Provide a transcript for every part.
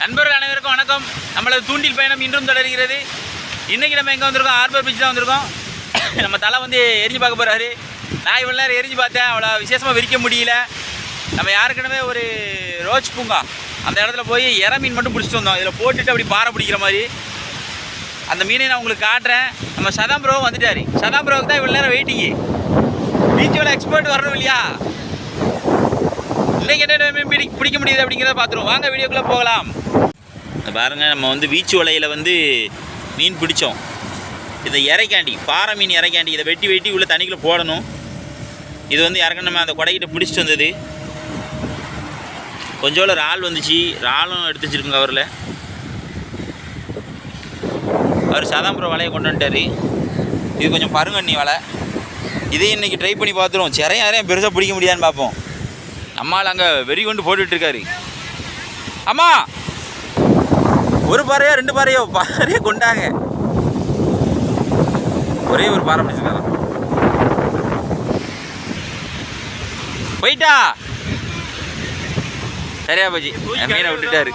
நண்பர்கள் அனைவருக்கும் வணக்கம். நம்மளது தூண்டில் பயணம் இன்றும் தொடர்கிறது. இன்றைக்கி நம்ம எங்கே வந்திருக்கோம்? ஹார்பர் பீச் தான் வந்திருக்கோம். நம்ம தலை வந்து எரிஞ்சு பார்க்க போகிறாரு. நான் இவ்வளோ நேரம் எரிஞ்சு பார்த்தேன், அவ்வளோ விசேஷமாக விரிக்க முடியல. நம்ம யாருக்கிடமே ஒரு ரோச் பூங்கா அந்த இடத்துல போய் இற மீன் மட்டும் பிடிச்சிட்டு வந்தோம். இதில் போட்டுட்டு அப்படி பாறை பிடிக்கிற மாதிரி அந்த மீனை நான் உங்களுக்கு காட்டுறேன். நம்ம சதாம் ப்ரோ வந்துட்டார். சதாம் ப்ரோவுக்கு தான் இவ்வளோ நேரம் வெயிட்டிங்கு. பீச்சோட எக்ஸ்பர்ட் வரணும் இல்லையா? இன்றைக்கி என்ன மீன் பிடிக்க முடியுது அப்படிங்கிறத பார்த்துருவோம். வாங்க வீடியோக்குள்ளே போகலாம். பாருங்கள், நம்ம வந்து பீச் வலையில் வந்து மீன் பிடிச்சோம். இதை இறைக்காண்டி, பாறை மீன் இறைக்காண்டி, இதை வெட்டி வெட்டி உள்ள தண்ணிக்குள்ளே போடணும். இது வந்து யாருக்கும் நம்ம அந்த கொடைக்கிட்ட பிடிச்சிட்டு வந்தது. கொஞ்சோல இறால் வந்துச்சு, இறாலும் எடுத்து வச்சுருக்குங்க கவரில். அவர் சதாம்பரம் வலையை கொண்டு வந்துட்டார். இது கொஞ்சம் பருங்கண்ணி வலை. இதையும் இன்றைக்கி ட்ரை பண்ணி பார்த்துருவோம். யாரையும் பெருசாக பிடிக்க முடியாதுன்னு பார்ப்போம். நம்மளால் அங்கே வெறி கொண்டு போட்டுட்ருக்காரு. அம்மா, ஒரு பாறையோ ரெண்டு பாறையோ கொண்டாங்க. ஒரே ஒரு பாறை பிடிச்சிருக்காங்க. போயிட்டா சரியா போச்சு. மீனை விட்டுட்டாரு.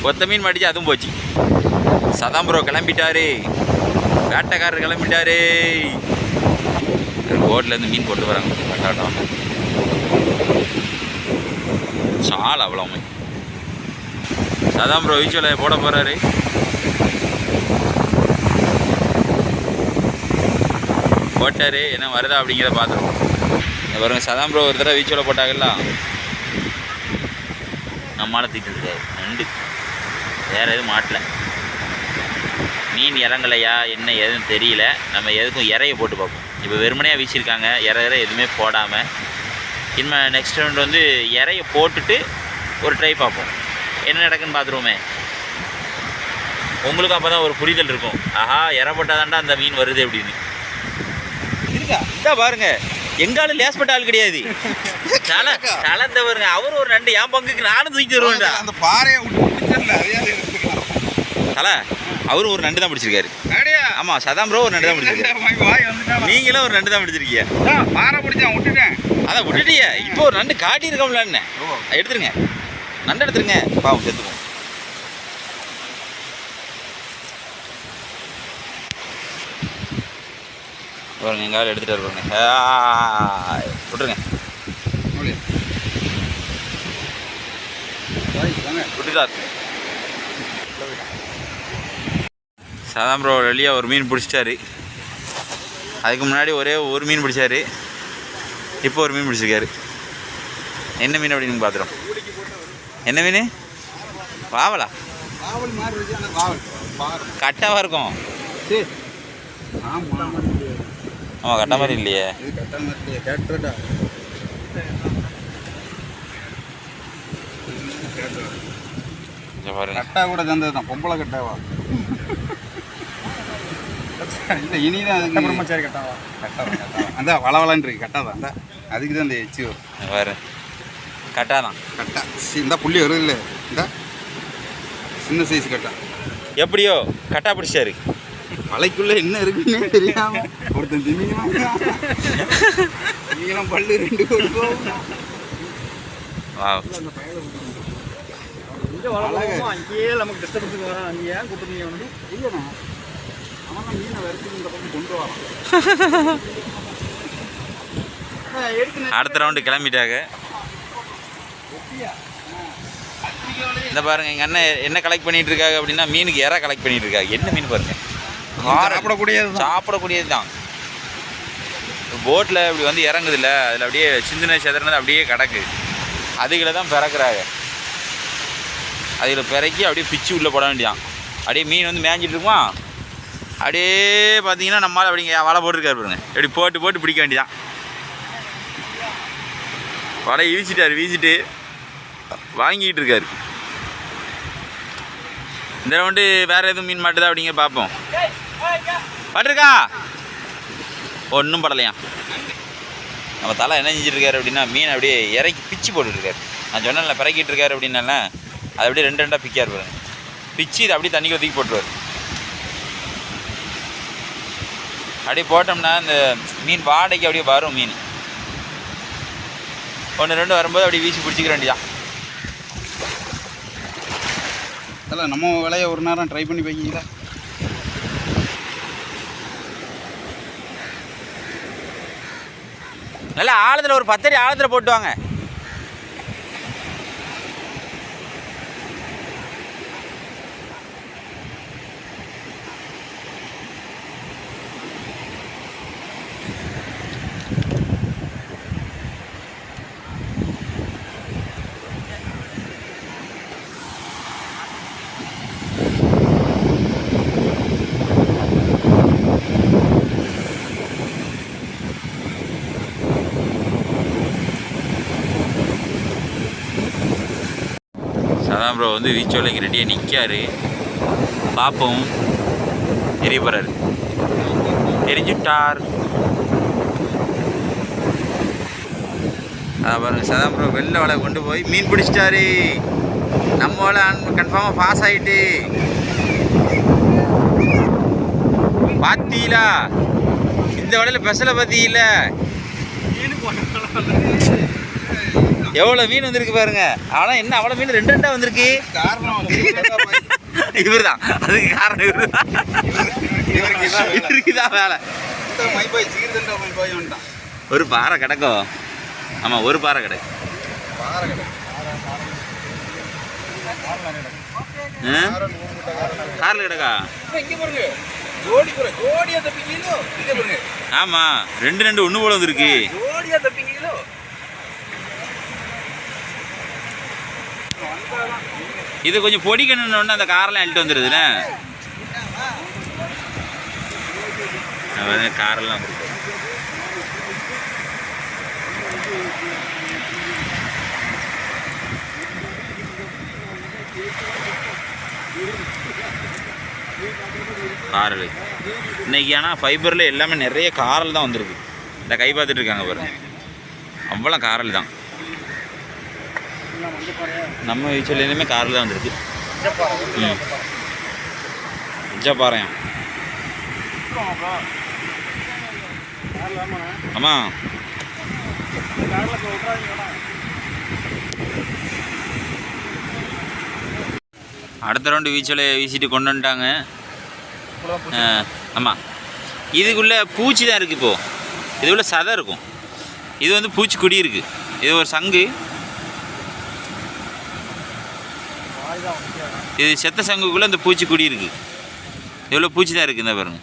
ஒத்த மீன் மாட்டிச்சு, அதுவும் போச்சு. சதாம்பரோ கிளம்பிட்டாரு. வேட்டைக்காரர் கிளம்பிட்டாரு. போட்லேருந்து மீன் போட்டு வராங்க. கட்டாட்டம் சால் அவ்வளோமே. சதாம்பரோ வீச்சோல போட போகிறாரு. போட்டார். என்ன வருதா அப்படிங்கிறத பார்த்துருவோம். பாருங்க, சதாம்பரோ ஒரு தடவை வீச்சோல போட்டாங்கல்ல, நம்மளால் தீட்டு நண்டு. வேறு எதுவும் மாட்டல. மீன் இறங்கலையா என்ன எதுவும் தெரியல. நம்ம எதுக்கும் இறைய போட்டு பார்ப்போம். இப்போ வெறுமனையாக வீசியிருக்காங்க, இற எதுவுமே போடாமல். இனிமேல் நெக்ஸ்ட் ரவுண்ட் வந்து இறைய போட்டுட்டு ஒரு ட்ரை பார்ப்போம். என்ன நடக்குன்னு பார்த்துருவோமே. உங்களுக்கு அப்போ தான் ஒரு புரிதல் இருக்கும். ஆஹா, இற போட்டால் தாண்டா அந்த மீன் வருது அப்படின்னு. இருக்கா இதா பாருங்க, எங்காலும் லேஸ்பட்ட ஆள் கிடையாது. கலந்த பாருங்க. அவர் ஒரு நண்டு, என் பங்குக்கு நானும் தூக்கி வருவேன்டா. அந்த பாறையை தலை அவரும் ஒரு நண்டு தான் பிடிச்சிருக்காரு. ஆமாம், சதாம்பரோ ஒரு நண்டு தான் பிடிச்சிருக்காரு. நீங்களும் ஒரு நண்டு தான் பிடிச்சிருக்கீங்க. பாறை பிடிச்சா விட்டுட்டேன். அதான் விட்டுட்டிய. இப்போ ஒரு நண்டு காட்டியிருக்கோம்லன்னு எடுத்துருங்க. நண்டு எடுத்துருங்க. பாவம் செத்துக்கும். பாருங்க, எங்காவது எடுத்துகிட்டு பாருங்க. விட்டுருங்க. விட்டுட்டார். சதாம்பரோ வெளியாக ஒரு மீன் பிடிச்சிட்டாரு. அதுக்கு முன்னாடி ஒரே ஒரு மீன் பிடிச்சாரு. இப்போ ஒரு மீன் பிடிச்சிருக்காரு. என்ன மீன் அப்படின்னு பார்த்துறோம். என்ன மீன்? வாவலா? கட்டாவாக இருக்கும். ஆமாம், கட்ட மாதிரி இல்லையே. பாருங்க, கட்டா கூட தந்தது தான். பொம்பளை கட்டாவா இல்லை, இனிதான் அதுக்கு பிரம்மச்சாரி கட்டாவா? கட்டாவா அந்த வளவலான் இருக்கு. கட்டா தான் அந்த, அதுக்கு தான் இந்த எச்சி வரும். வேறு கட்டா தான். கட்டா இந்த புள்ளி வருது இல்லை, இந்த சின்ன சைஸ் கட்டா. எப்படியோ கட்டா பிடிச்சாரு. மலைக்குள்ளே என்ன இருக்குன்னு தெரியாம ஒருத்தன் திமிங்கலம் பல்லு ரெண்டு கொடுக்கும். அங்கேயே நமக்கு டிஸ்டர்பன்ஸுக்கு வரான். அங்கே ஏன் கூப்பிட்டு இல்லைண்ணா, அவன் மீனை வரைக்கும் இந்த பக்கம் கொண்டு வரான். அடுத்த ரவுண்டு கிளம்பிட்டாங்க. இந்த பாருங்க, எங்கள் அண்ணன் என்ன கலெக்ட் பண்ணிட்டு இருக்காங்க அப்படின்னா, மீனுக்கு இற கலெக்ட் பண்ணிட்டு இருக்காங்க. என்ன மீன் பாருங்க, சாப்பிடக்கூடியது தான். போட்டில் இப்படி வந்து இறங்குது இல்லை, அதில் அப்படியே சிந்தனை செதறினது அப்படியே கிடக்கு. அதுகளை தான் பிறக்கிறாங்க. அதில் பிறக்கி அப்படியே பிச்சு உள்ளே போட வேண்டியான். அப்படியே மீன் வந்து மேய்ஞ்சிட்டு இருக்குமா, அப்படியே பார்த்தீங்கன்னா நம்மளால் அப்படிங்க வலை போட்டுருக்காரு பாருங்க. இப்படி போட்டு போட்டு பிடிக்க வேண்டியதான். வலை வீசிட்டு வாங்கிட்டு இருக்காரு. இந்த ரவுண்டு வேறு எதுவும் மீன் மாட்டுதா அப்படிங்கிற பார்ப்போம். பட்டிருக்கா? ஒன்றும் படலையா. நம்ம தலை என்ன செஞ்சுட்ருக்காரு அப்படின்னா, மீன் அப்படியே இறக்கி பிச்சு போட்டுருக்காரு. நான் சொன்னேன்ல பிறக்கிட்டு இருக்காரு அப்படின்னால, அதை அப்படியே ரெண்டு ரெண்டாக பிக்காரு பாருங்க. பிச்சு இதை அப்படியே தண்ணிக்கு ஒதுக்கி போட்டுருவார். அப்படியே போட்டோம்னா இந்த மீன் வாடகைக்கு அப்படியே வரும். மீன் ஒன்று ரெண்டு வரும்போது அப்படியே வீசி பிடிச்சிக்க வேண்டியதான். இல்லை நம்ம விலையை ஒரு நேரம் ட்ரை பண்ணி வைக்கிங்களா? நல்லா ஆழத்தில் ஒரு 10 அடி ஆழத்தில் போட்டு வாங்க. சதான் ப்ரோ வந்து வீச்சோலைக்கு ரெடியாக நிற்காரு. பார்ப்போம். தெரிய போகிறாரு. தெரிஞ்சுட்டார். அதான் பாருங்க, சதான் ப்ரோ வெள்ளை வலை கொண்டு போய் மீன் பிடிச்சிட்டாரு. நம்ம வலை கன்ஃபார்மாக பாஸ் ஆகிட்டு. பார்த்தீங்களா? இந்த வலையில் பெசலை பார்த்தீங்கள? எவ்வளோ மீன் வந்திருக்கு பாருங்க. ஆனால் என்ன அவ்வளோ மீன் 2 வந்திருக்கு. காரணம் இவர் தான், அதுக்கு காரணம் இவர் தான். இவருக்கு தான் வேலை. ஒரு பாறை கிடக்கும். ஆமாம், ஒரு பாறை கிடக்கு. காரில் கிடக்கா? ஆமாம், 2 ஒன்று போல வந்துருக்கு. இது கொஞ்சம் பொடிக்கணுன்னு அந்த காரெல்லாம் அழிட்டு வந்துடுதுண்ணே. காரெல்லாம் காரல் இன்னைக்கு. ஆனால் ஃபைபரில் எல்லாமே நிறைய காரல் தான் வந்திருக்கு. இந்த கை பார்த்துட்டு இருக்காங்க பாருங்க, அவ்வளோ காரல் தான். நம்ம வீச்சுலேயுமே காரில் தான் வந்துருக்கு. பாறையா? ஆமாம், அடுத்த ரவுண்டு வீச்சலை வீசிட்டு கொண்டு வந்துட்டாங்க. ஆமாம், இதுக்குள்ளே பூச்சி தான் இருக்குது. இப்போது இதுக்குள்ளே சதை இருக்கும். இது வந்து பூச்சி குடி இருக்குது. இது ஒரு சங்கு. இது செத்த சங்குக்குள்ளே இந்த பூச்சி குடி இருக்குது. எவ்வளோ பூச்சி தான் இருக்குது. இந்த பாருங்க,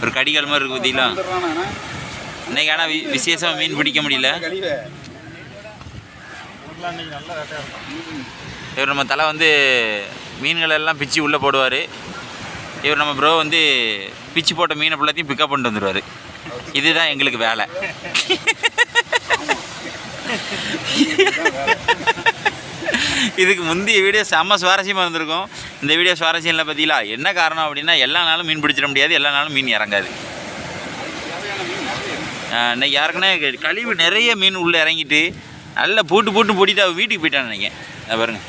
ஒரு கடிகால் மாதிரி இருக்குது பார்த்தீங்களா? இன்னைக்கு ஆனால் விசேஷமாக மீன் பிடிக்க முடியல. இவர் நம்ம தலை வந்து மீன்களெல்லாம் பிச்சு உள்ளே போடுவார். இவர் நம்ம ப்ரோ வந்து பிச்சு போட்ட மீனை ஃபுல்லாத்தையும் பிக்கப் பண்ணிட்டு வந்துடுவார். இதுதான் எங்களுக்கு வேலை. இதுக்கு முந்தைய வீடியோ செம்ம சுவாரஸ்யமாக இருந்திருக்கும். இந்த வீடியோ சுவாரஸ்யம் இல்லை பார்த்தீங்களா? என்ன காரணம் அப்படின்னா, எல்லா நாளும் மீன் பிடிச்சிட முடியாது, எல்லா நாளும் மீன் இறங்காது. இன்னைக்கு யாருக்குன்னா கழிவு நிறைய மீன் உள்ளே இறங்கிட்டு நல்லா பூட்டு பூட்டிட்டு அவள் வீட்டுக்கு போயிட்டான்னு நினைக்கிறேன். அதை பாருங்க,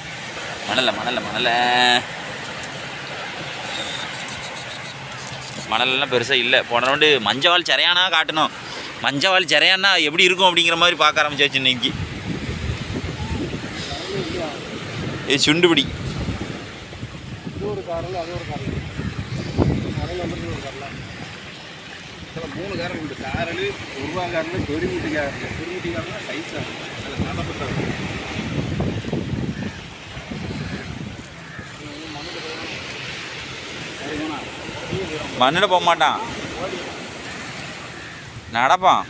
மணலெல்லாம் பெருசாக இல்லை. போன ரவுண்டு மஞ்சவாள் சிறையானா காட்டணும். மஞ்சவாள் சிறையானா எப்படி இருக்கும் அப்படிங்கிற மாதிரி பார்க்க ஆரம்பிச்சாச்சு இன்னைக்கு. இது சுண்டுபிடி. மூணு காரல் உண்டு. காரல், உருவாங்காரல், தொடிமுட்டி காரல். தொடிமுட்டி காரல் சைஸாக அதில் நடப்பட்டது. மண்ணில் போக மாட்டான், நடப்பான்.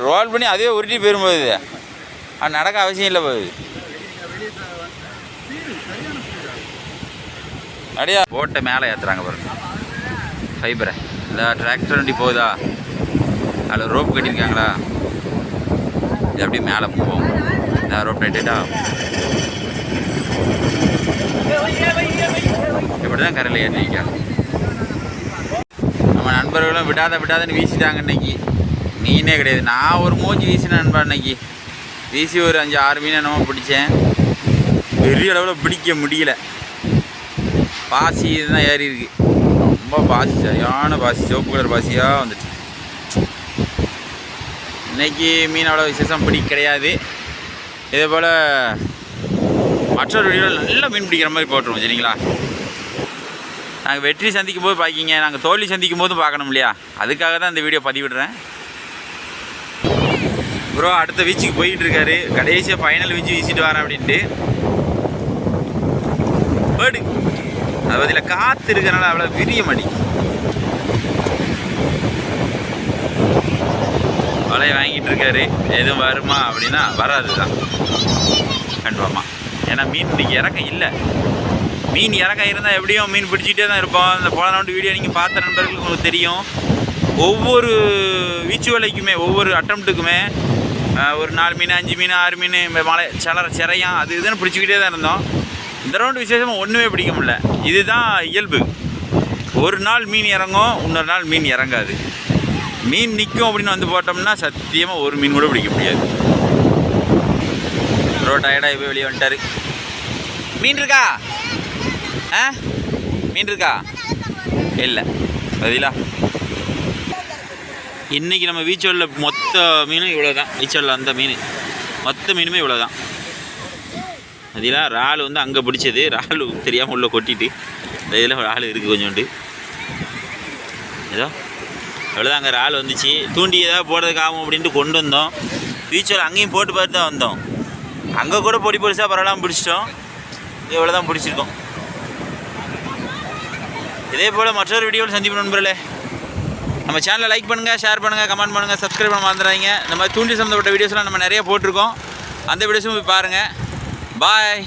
ரோல் பண்ணி அதுவே உருட்டி போயிரும்போது அது நடக்க அவசியம் இல்லை. போகுது அப்படியா போட்டை மேலே ஏற்றுறாங்க பாருங்க. ஃபைபரை இந்த டிராக்டர் வண்டி போகுதா, அதில் ரோப் கட்டியிருக்காங்களா, இது அப்படியே மேலே போவோம். ரோப் நைட்டா இப்படி தான் கரையில் ஏற்றிருக்காங்க. நம்ம நண்பர்களும் விடாதன்னு வீசிட்டாங்க. இன்னைக்கு மீனே கிடையாது. நான் ஒரு மூஞ்சி வீசினேன் நண்பா. இன்னைக்கு வீசி ஒரு 5-6 மீன் என்னமோ பிடிச்சேன். பெரிய அளவில் பிடிக்க முடியல. பாசி இதுதான் ஏறி இருக்கு. ரொம்ப பாசி, சரியான பாசி, சிவப்பு கலர் பாசியாக வந்துட்டு. இன்றைக்கி மீன் அவ்வளோ விசேஷம் பிடி கிடையாது. இதே போல் மற்றொரு வீடியோவில் நல்லா மீன் பிடிக்கிற மாதிரி போட்டுருவோம். சரிங்களா? நாங்கள் வெற்றி சந்திக்கும் போது பார்க்கிங்க, நாங்கள் தோல்வி சந்திக்கும் போதும் பார்க்கணும் இல்லையா? அதுக்காக தான் இந்த வீடியோ பதிவிடுறேன். ப்ரோ அடுத்த வீச்சுக்கு போயிட்டு இருக்காரு. கடைசியாக ஃபைனல் வீச்சு வீசிட்டு வரேன் அப்படின்ட்டு. பேர்டு அது பதில் காற்று இருக்கிறனால அவ்வளோ விரிய மாட்டி வலையை வாங்கிட்டு இருக்காரு. எதுவும் வருமா அப்படின்னா வராது தான் கன்ஃபார்மாக. ஏன்னா மீன் இன்றைக்கி இறக்கம் இல்லை. மீன் இறக்கம் இருந்தால் எப்படியும் மீன் பிடிச்சிட்டே தான் இருப்போம். இந்த போன ரவுண்டு வீடியோ நீங்கள் பார்த்த நண்பர்களுக்கு உங்களுக்கு தெரியும். ஒவ்வொரு வீச்சு வலைக்குமே ஒவ்வொரு அட்டம்ப்ட்டுக்குமே ஒரு 4 மீன் 5 மீன் 6 மீன் மலை சிறையான் அது இதுன்னு பிடிச்சிக்கிட்டே தான் இருந்தோம். இந்த ரவுண்டு விசேஷமாக ஒன்றுமே பிடிக்க முடியல. இதுதான் இயல்பு. ஒரு நாள் மீன் இறங்கும், இன்னொரு நாள் மீன் இறங்காது. மீன் நிற்கும் அப்படின்னு வந்து போட்டோம்னா சத்தியமாக ஒரு மீன் கூட பிடிக்க முடியாது. ப்ரோ டயர்டாக போய் வெளியே வந்துட்டார். மீன் இருக்கா? மீன் இருக்கா? இல்லை பதிலா. இன்றைக்கி நம்ம வீச்சோலில் மொத்த மீனும் இவ்வளோ தான். வீச்சோலில் அந்த மீன் மொத்த மீனுமே இவ்வளோ தான். அதெல்லாம் இறால் வந்து அங்கே பிடிச்சது. இறால் தெரியாமல் உள்ளே கொட்டிட்டு இந்த இதில் இறால் இருக்குது கொஞ்சோண்டு. ஏதோ எவ்வளோதான் அங்கே இறால் வந்துச்சு. தூண்டி ஏதாவது போடுறதுக்கு ஆகும் அப்படின்ட்டு கொண்டு வந்தோம். வீச்சோல் அங்கேயும் போட்டு பார்த்து தான் வந்தோம். அங்கே கூட பொடி பொடிசாக பரவாயில்லாமல் பிடிச்சிட்டோம். இவ்வளோ தான் பிடிச்சிருக்கோம். இதே போல் மற்றொரு வீடியோவில் சந்திப்பு நண்பர்களே. நம்ம சேனலை லைக் பண்ணுங்கள், ஷேர் பண்ணுங்கள், கமெண்ட் பண்ணுங்கள், சப்ஸ்கிரைப் பண்ண மறந்துடாதீங்க. இந்த மாதிரி தூண்டி சம்மந்தப்பட்ட வீடியோஸ்லாம் நம்ம நிறைய போட்டிருக்கோம். அந்த வீடியோஸும் போய் பாருங்கள். பாய்.